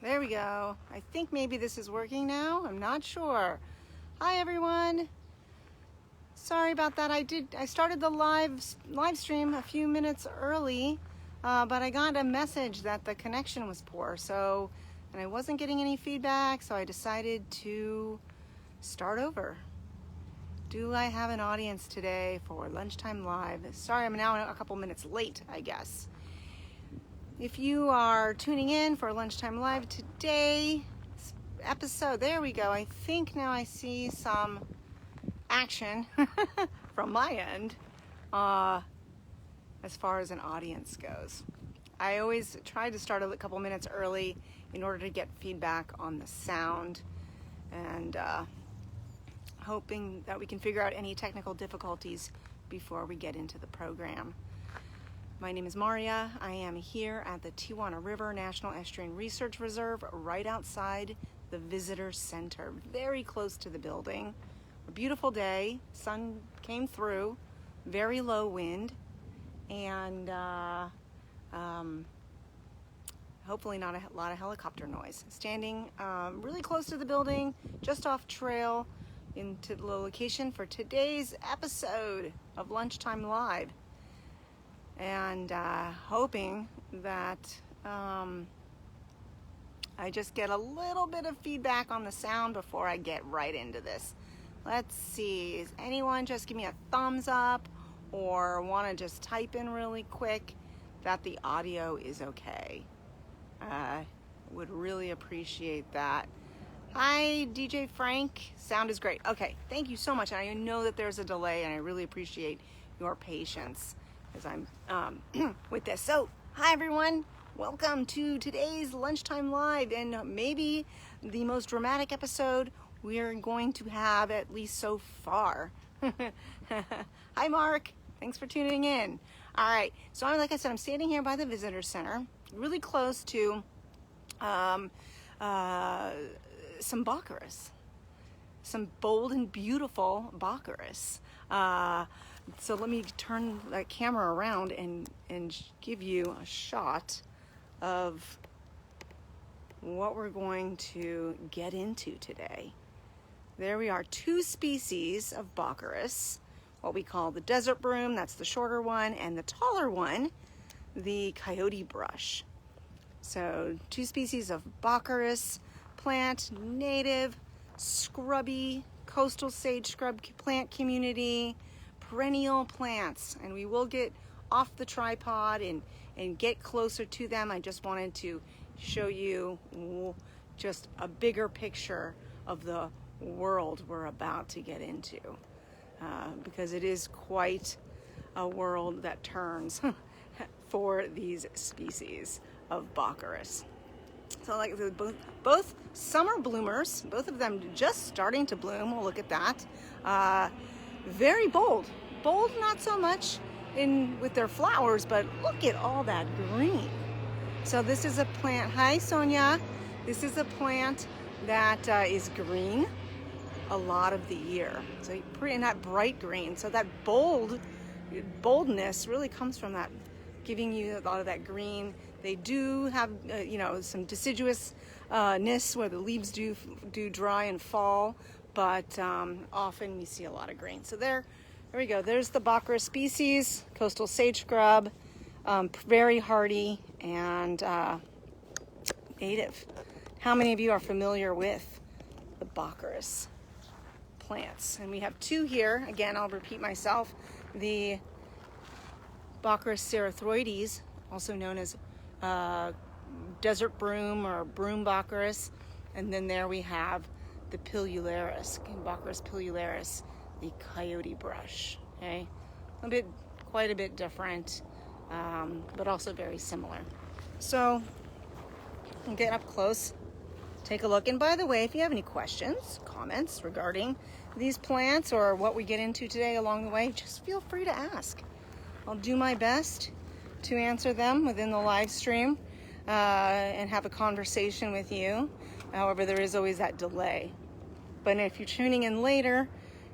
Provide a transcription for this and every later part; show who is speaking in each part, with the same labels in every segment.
Speaker 1: There we go. I think maybe this is working now. I'm not sure. Hi everyone. Sorry about that. I started the live stream a few minutes early, but I got a message that the connection was poor. And I wasn't getting any feedback, so I decided to start over. Do I have an audience today for Lunchtime Live? Sorry, I'm now a couple minutes late, I guess. If you are tuning in for Lunchtime Live today episode, there we go. I think now I see some action from my end as far as an audience goes. I always try to start a couple minutes early in order to get feedback on the sound, and hoping that we can figure out any technical difficulties before we get into the program. My name is Maria. I am here at the Tijuana River National Estuarine Research Reserve, right outside the Visitor Center, very close to the building. A beautiful day, sun came through, very low wind, and hopefully not a lot of helicopter noise. Standing really close to the building, just off trail into the location for today's episode of Lunchtime Live. And hoping that I just get a little bit of feedback on the sound before I get right into this. Let's see, is anyone just give me a thumbs up or want to just type in really quick that the audio is okay? Would really appreciate that. Hi, DJ Frank. Sound is great. Okay, thank you so much. And I know that there's a delay, and I really appreciate your patience as I'm with this. So, hi everyone. Welcome to today's Lunchtime Live, and maybe the most dramatic episode we're going to have, at least so far. Hi, Mark. Thanks for tuning in. All right. So, like I said, I'm standing here by the Visitor Center, really close to some Baccharis, some bold and beautiful Baccharis. So let me turn that camera around and give you a shot of what we're going to get into today. There we are, two species of Baccharis, what we call the desert broom, that's the shorter one, and the taller one, the coyote brush. So two species of Baccharis plant, native, scrubby, coastal sage scrub plant community, perennial plants. And we will get off the tripod and get closer to them. I just wanted to show you just a bigger picture of the world we're about to get into, because it is quite a world that turns for these species of Baccharis. So like both summer bloomers, both of them just starting to bloom. We'll look at that. Very bold, not so much with their flowers, but look at all that green. So this is a plant. Hi, Sonia. This is a plant that is green a lot of the year. So pretty, not bright green. So that boldness really comes from that, giving you a lot of that green. They do have, some deciduousness where the leaves do dry and fall, but often we see a lot of green. So there we go. There's the Baccharis species, coastal sage scrub, very hardy and native. How many of you are familiar with the Baccharis plants? And we have two here. Again, I'll repeat myself. The Baccharis sarathroides, also known as desert broom or broom Baccharis, and then there we have the pilularis, Baccharis pilularis, the coyote brush. Okay, quite a bit different, but also very similar. So I'll get up close, take a look. And by the way, if you have any questions, comments regarding these plants or what we get into today along the way, just feel free to ask. I'll do my best to answer them within the live stream and have a conversation with you. However, there is always that delay. But if you're tuning in later,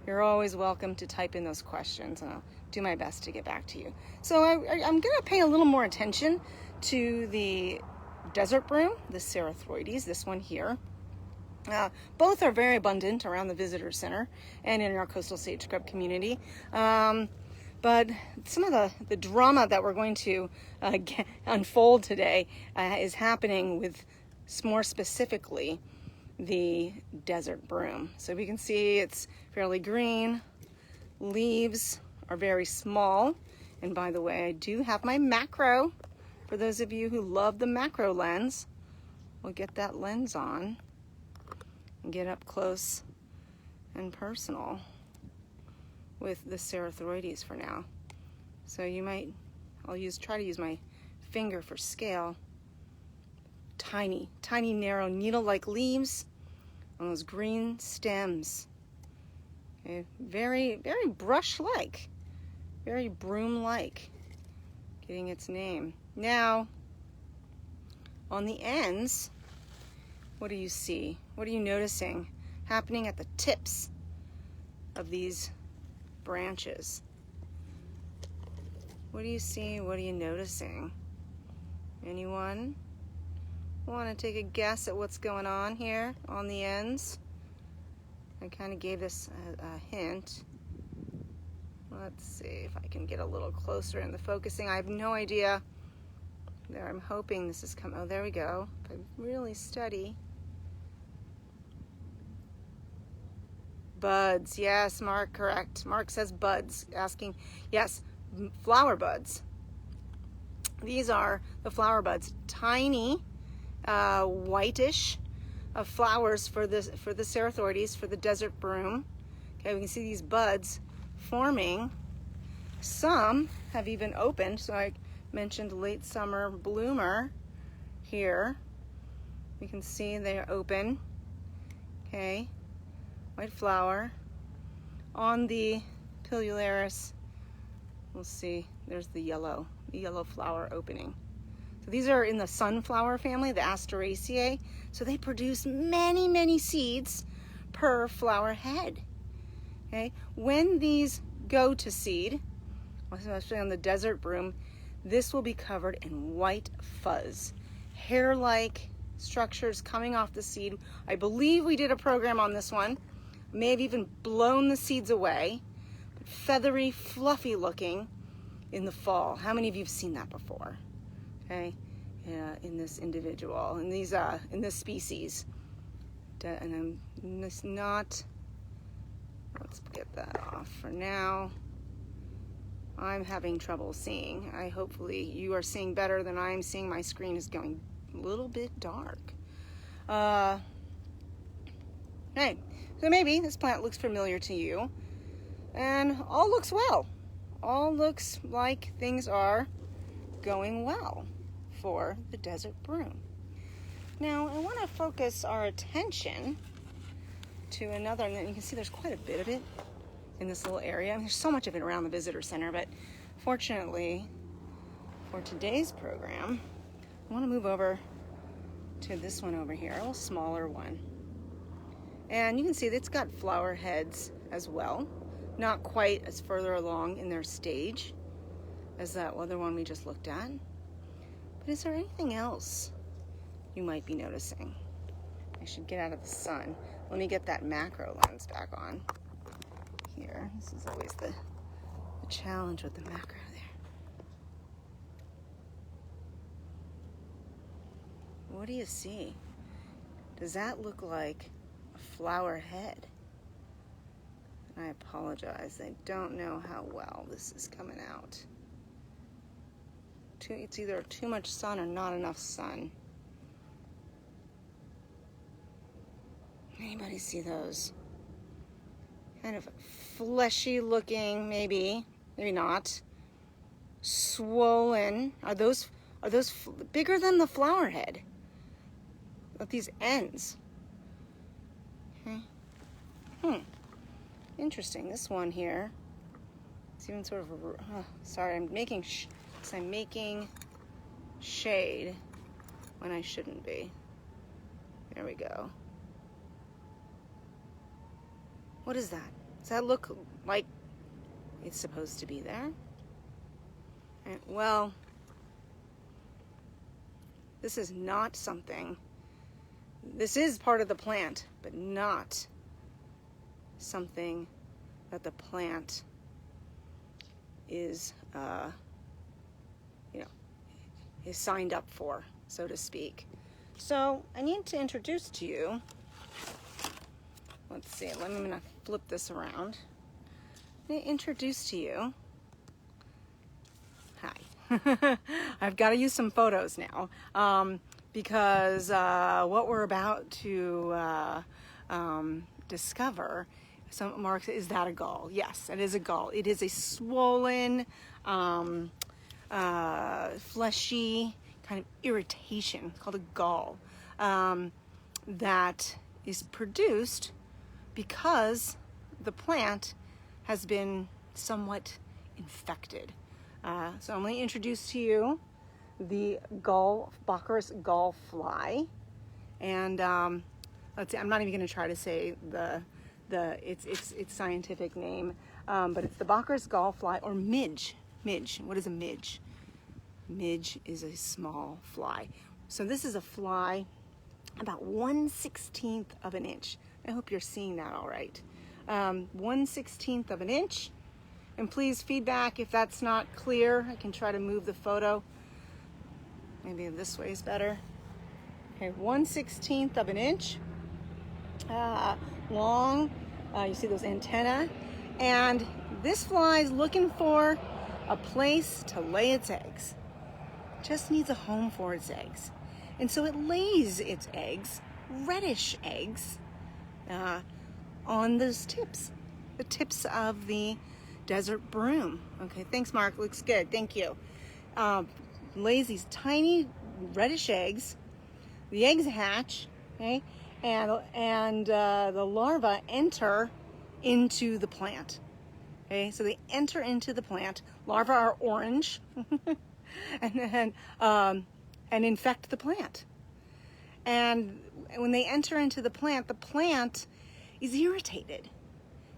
Speaker 1: you're always welcome to type in those questions, and I'll do my best to get back to you. So I'm going to pay a little more attention to the desert broom, the sarathroides, this one here. Both are very abundant around the visitor center and in our coastal sage scrub community. But some of the drama that we're going to unfold today is happening with, more specifically, the desert broom. So we can see it's fairly green. Leaves are very small. And by the way, I do have my macro. For those of you who love the macro lens, we'll get that lens on and get up close and personal with the sarathroides for now. So you might, try to use my finger for scale. Tiny, tiny, narrow, needle-like leaves on those green stems. Okay, very, very brush-like, very broom-like, getting its name. Now, on the ends, what do you see? What are you noticing happening at the tips of these branches? What do you see? What are you noticing? Anyone want to take a guess at what's going on here on the ends? I kind of gave this a hint. Let's see if I can get a little closer in the focusing. I have no idea. There, I'm hoping this is coming. Oh, there we go. If I'm really steady. Buds. Yes, Mark, correct. Mark says buds, asking, yes, flower buds. These are the flower buds. Tiny, whitish flowers for the sarathroides, for the desert broom. Okay, we can see these buds forming. Some have even opened. So I mentioned late summer bloomer here. We can see they're open. Okay, white flower. On the pilularis, we'll see there's the yellow flower opening. So these are in the sunflower family, the Asteraceae. So they produce many, many seeds per flower head. Okay, when these go to seed, especially on the desert broom, this will be covered in white fuzz, hair-like structures coming off the seed. I believe we did a program on this one. May have even blown the seeds away, but feathery, fluffy looking in the fall. How many of you have seen that before? Okay, in this individual, in these, in this species, and I'm just not. Let's get that off for now. I'm having trouble seeing. Hopefully you are seeing better than I'm seeing. My screen is going a little bit dark. Okay, so maybe this plant looks familiar to you, and all looks well. All looks like things are going well for the desert broom. Now I want to focus our attention to another, and you can see there's quite a bit of it in this little area. I mean, there's so much of it around the visitor center, but fortunately for today's program, I want to move over to this one over here, a little smaller one. And you can see that it's got flower heads as well, not quite as further along in their stage as that other one we just looked at. But is there anything else you might be noticing? I should get out of the sun. Let me get that macro lens back on here. This is always the challenge with the macro there. What do you see? Does that look like a flower head? I apologize. I don't know how well this is coming out. It's either too much sun or not enough sun. Anybody see those? Kind of fleshy looking, maybe not. Swollen. Are those bigger than the flower head? At these ends. Okay. Interesting. This one here. It's even sort of sorry, I'm making shade when I shouldn't be. There we go. What is that? Does that look like it's supposed to be there? Well, This is not something, this is part of the plant, but not something that the plant is, is signed up for, so to speak. So I need to introduce to you, let's see, I'm gonna flip this around. I'm gonna introduce to you, hi. I've got to use some photos now, because what we're about to discover, some Mark, is that a gall? Yes, it is a gall. It is a swollen, fleshy kind of irritation called a gall, that is produced because the plant has been somewhat infected. So I'm going to introduce to you the Baccharis gall fly, and let's see, I'm not even going to try to say its scientific name, but it's the Baccharis gall fly, or midge. Midge. What is a midge? Midge is a small fly. So this is a fly about 1/16 of an inch. I hope you're seeing that all right. 1/16 of an inch. And please feedback if that's not clear. I can try to move the photo. Maybe this way is better. Okay, 1/16 of an inch long. You see those antennae. And this fly is looking for a place to lay its eggs. Just needs a home for its eggs. And so it lays its eggs, reddish eggs, on those tips, the tips of the desert broom. Okay, thanks Mark, looks good, thank you. Lays these tiny reddish eggs. The eggs hatch, okay, and the larvae enter into the plant. Okay, so they enter into the plant. Larvae are orange, and infect the plant. And when they enter into the plant is irritated.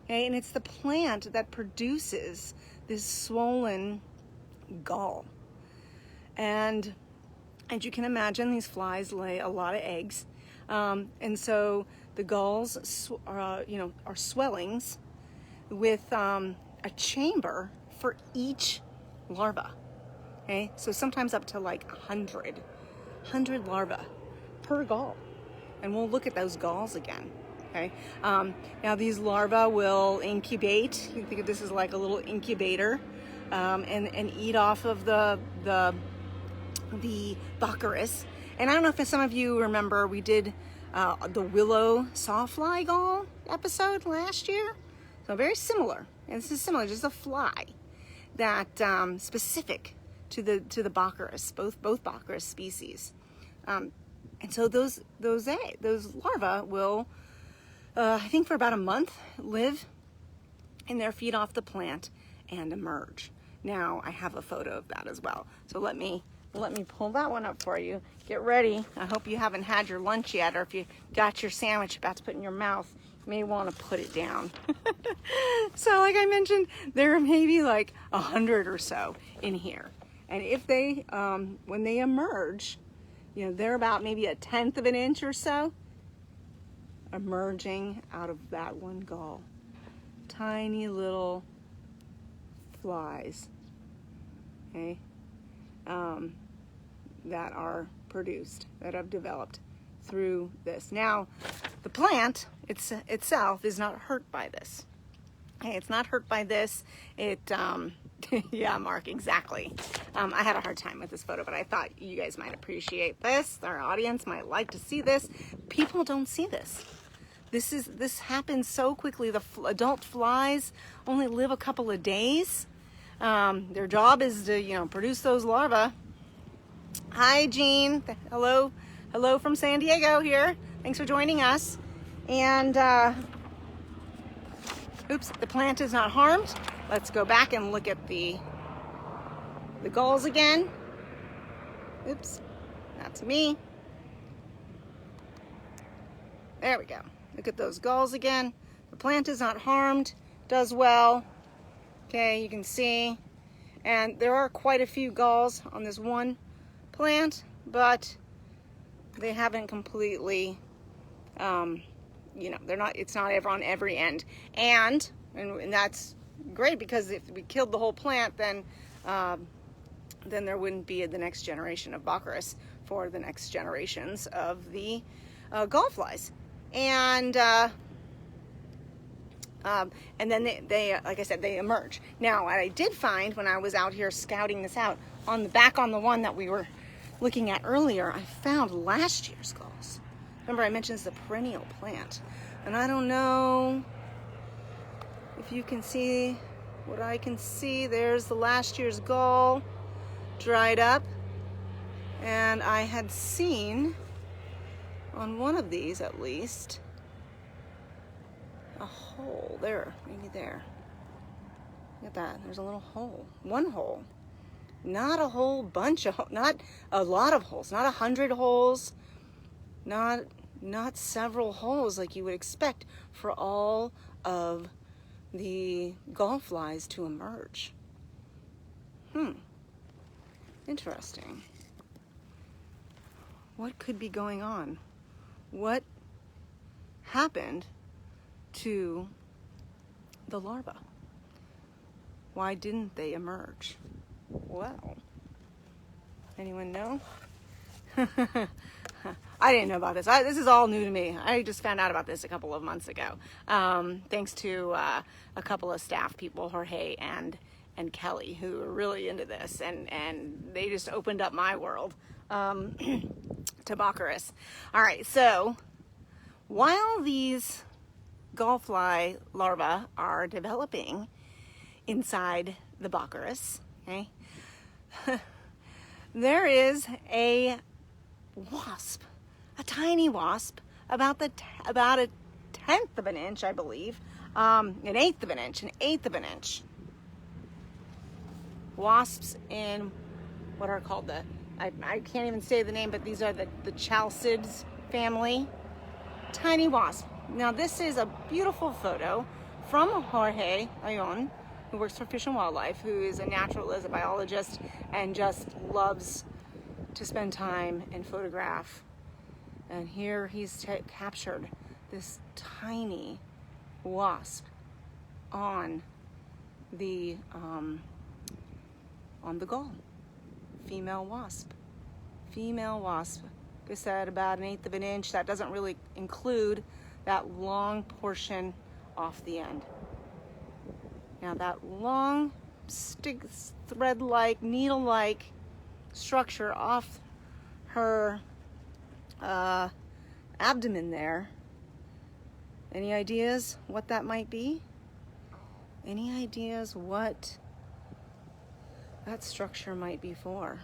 Speaker 1: Okay, and it's the plant that produces this swollen gall. And as you can imagine, these flies lay a lot of eggs, and so the galls are swellings with a chamber for each larva. Okay, so sometimes up to like 100 larvae per gall, and we'll look at those galls again. Okay, now these larvae will incubate. You can think of this as like a little incubator, and eat off of the Baccharis. And I don't know if some of you remember, we did the willow sawfly gall episode last year. So very similar. And this is similar, just a fly that specific to the Baccharis, both Baccharis species. And so those larvae will, I think for about a month, live in there, feed off the plant, and emerge. Now I have a photo of that as well. So let me pull that one up for you. Get ready. I hope you haven't had your lunch yet, or if you got your sandwich about to put in your mouth, you may want to put it down. So like I mentioned, there may be like 100 or so in here. And if they, when they emerge, they're about maybe 1/10 of an inch or so emerging out of that one gall. Tiny little flies, okay, that are produced, that have developed through this. Now, the plant itself is not hurt by this. Okay, it's not hurt by this. It, yeah, Mark, exactly. I had a hard time with this photo, but I thought you guys might appreciate this. Our audience might like to see this. People don't see this. This happens so quickly. The adult flies only live a couple of days. Their job is to, produce those larvae. Hi, Jean. Hello from San Diego here. Thanks for joining us. And, oops, the plant is not harmed. Let's go back and look at the galls again. Oops, that's me. There we go. Look at those galls again. The plant is not harmed, does well. Okay, you can see. And there are quite a few galls on this one plant, but they haven't completely, you know, it's not ever on every end. And that's great, because if we killed the whole plant, then there wouldn't be the next generation of Baccharis for the next generations of the gall flies. And then they, like I said, they emerge. Now, what I did find when I was out here scouting this out, on the one that we were looking at earlier, I found last year's galls. Remember, I mentioned it's a perennial plant. And I don't know if you can see what I can see. There's the last year's gall dried up. And I had seen on one of these, at least, a hole there, maybe there. Look at that, there's a little hole, one hole. Not a whole bunch of, not a lot of holes, not 100 holes, not several holes like you would expect for all of the gall flies to emerge. Interesting. What could be going on? What happened to the larva? Why didn't they emerge? Well, anyone know? I didn't know about this. This is all new to me. I just found out about this a couple of months ago, thanks to a couple of staff people, Jorge and Kelly, who are really into this, and they just opened up my world to Baccharis. All right, so while these gall fly larvae are developing inside the Baccharis, okay, there is a wasp, a tiny wasp, about a tenth of an inch, I believe, an eighth of an inch. Wasps in what are called I can't even say the name, but these are the chalcids family. Tiny wasp. Now this is a beautiful photo from Jorge Ayon, who works for Fish and Wildlife, who is a naturalist, a biologist, and just loves to spend time and photograph. And here he's captured this tiny wasp on the gall. Female wasp. Like I said, about an eighth of an inch. That doesn't really include that long portion off the end. Now that long stick, thread-like, needle-like structure off her abdomen there. Any ideas what that might be? Any ideas what that structure might be for?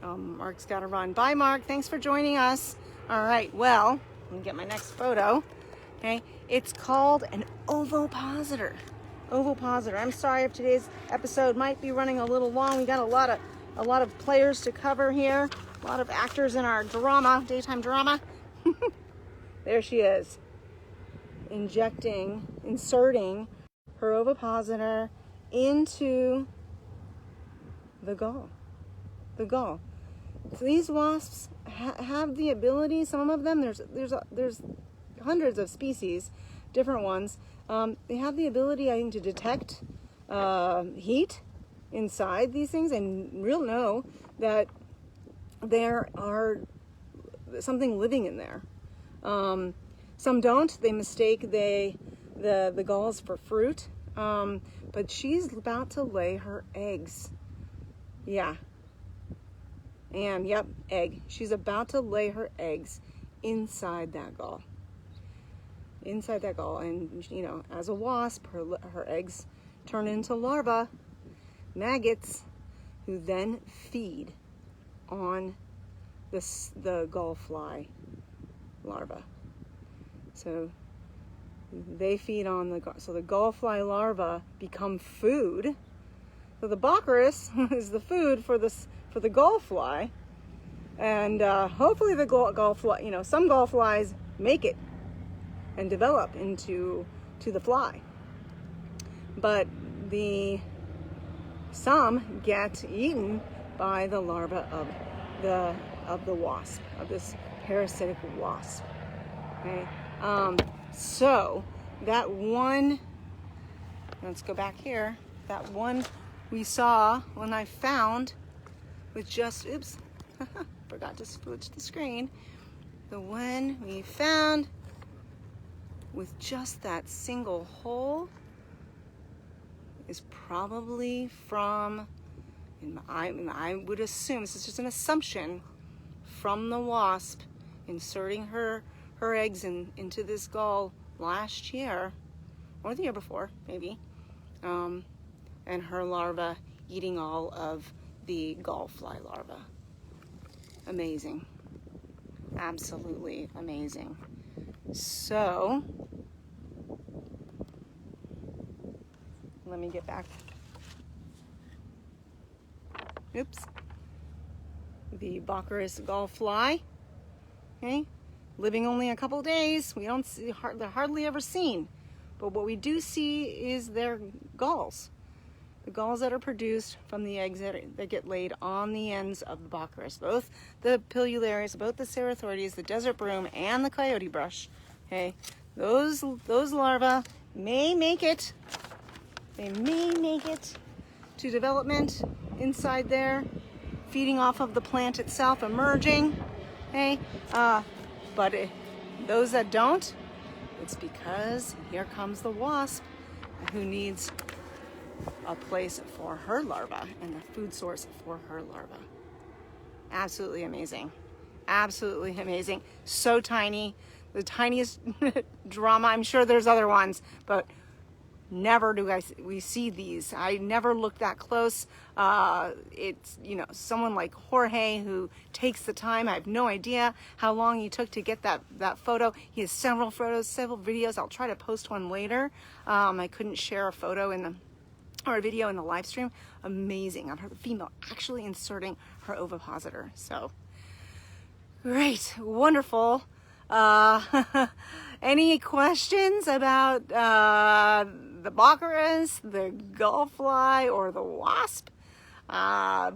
Speaker 1: Mark's got to run. Bye, Mark. Thanks for joining us. All right. Well, let me get my next photo. Okay. It's called an ovipositor. Ovipositor. I'm sorry if today's episode might be running a little long. We got a lot of players to cover here. A lot of actors in our drama, daytime drama. There she is. Inserting her ovipositor into the gall. So these wasps have the ability. Some of them, there's hundreds of species, different ones. They have the ability, I think, to detect heat inside these things and know that there are something living in there. Some don't. They mistake the galls for fruit. But she's about to lay her eggs. Yeah. And yep, egg. She's about to lay her eggs inside that gall. And as a wasp, her eggs turn into larvae, maggots, who then feed on the gall fly larva. So they feed on so the gall fly larvae become food. So the Baccharis is the food for the gall fly, and hopefully the gall fly, some gall flies make it and develop into the fly, but some get eaten by the larva of the wasp, of this parasitic wasp. Okay, so that one, let's go back here, that one we saw when I found with just, oops, forgot to switch the screen. The one we found with just that single hole is probably from, I would assume, this is just an assumption, from the wasp inserting her eggs into this gall last year, or the year before, maybe, and her larva eating all of the gall fly larva. Amazing. Absolutely amazing. So, let me get back. Oops. The Baccharis gall fly. Okay. Living only a couple days. We don't see, they're hardly ever seen. But what we do see is their galls. The galls that are produced from the eggs that get laid on the ends of the Baccharis. Both the pilularis, both the sarathroides, the desert broom, and the coyote brush. Okay. Those larvae may make it. They may make it to development inside there, feeding off of the plant itself, emerging. Okay. But those that don't, it's because here comes the wasp who needs a place for her larva and a food source for her larva. Absolutely amazing. Absolutely amazing. So tiny. The tiniest drama. I'm sure there's other ones, but never do we see these. I never look that close. It's, someone like Jorge who takes the time. I have no idea how long he took to get that photo. He has several photos, several videos. I'll try to post one later. I couldn't share a photo or a video in the live stream. Amazing. I've heard a female actually inserting her ovipositor. So great, wonderful. Any questions about the Baccharis, the gall fly, or the wasp?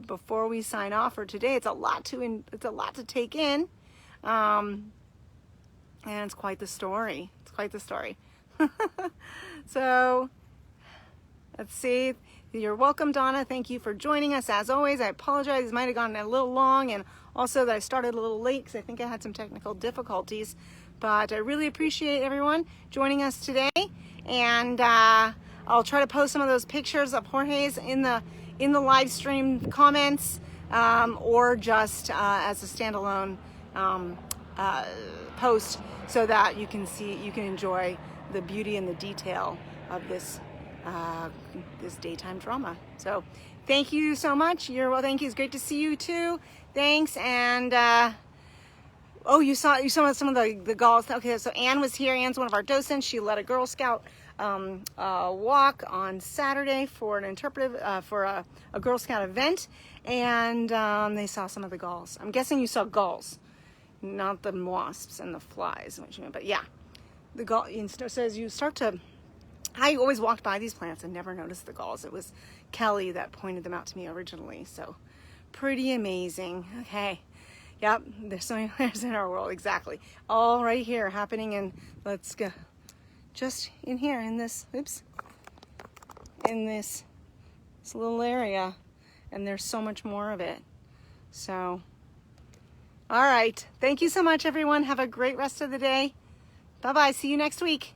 Speaker 1: Before we sign off for today, it's a lot to take in, and it's quite the story. It's quite the story. So let's see. You're welcome, Donna. Thank you for joining us as always. I apologize. It might have gone a little long, and also that I started a little late because I think I had some technical difficulties. But I really appreciate everyone joining us today, and I'll try to post some of those pictures of Jorge's in the live stream comments, or just as a standalone post, so that you can enjoy the beauty and the detail of this daytime drama. So thank you so much. Thank you. It's great to see you too. Thanks. And you saw some of the galls. Okay, so Anne was here. Anne's one of our docents. She led a Girl Scout walk on Saturday for an interpretive for a Girl Scout event, and they saw some of the galls. I'm guessing you saw galls, not the wasps and the flies. But yeah, the gall. So as you start to, I always walked by these plants and never noticed the galls. It was Kelly that pointed them out to me originally. So pretty amazing. Okay. Yep, there's so many players in our world, exactly. All right here, happening in, let's go, just in here, in this little area, and there's so much more of it. So, all right, thank you so much, everyone. Have a great rest of the day. Bye-bye, see you next week.